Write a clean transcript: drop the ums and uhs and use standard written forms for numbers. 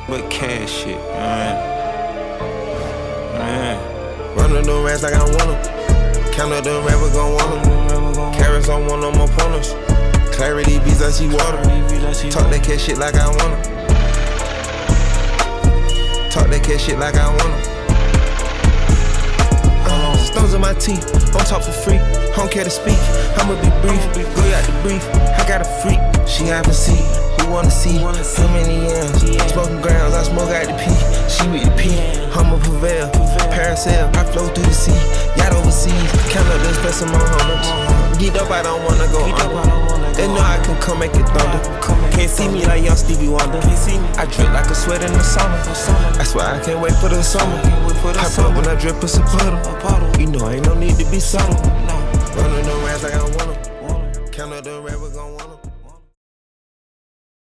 But cash shit, man. Run up them rats like I want them. Count up them rats, we gon' want them. Carrots on one of my opponents. Clarity beats, I see water. Talk that cash shit like I want them. Talk that cash shit like I want them. Stones in my teeth, don't talk for free. Don't care to speak, I'ma be brief. Go out the brief, I got a freak. She haven't seen, who wanna see? How many yams? Smoking grounds, I smoke out the P. She with the P, I'ma prevail. Parasail, I flow through the sea. Yacht overseas, count up this plus some more hundreds. Get up, I don't wanna go under. They know I can come make it thunder. Can't see me like young Stevie Wonder. I drip like a sweat in the summer. That's why I can't wait for the summer. Hop up when I drip, pussy puddle. You know ain't no need to be subtle. Running them rats like I want them. Count up them rats, we gon' want them.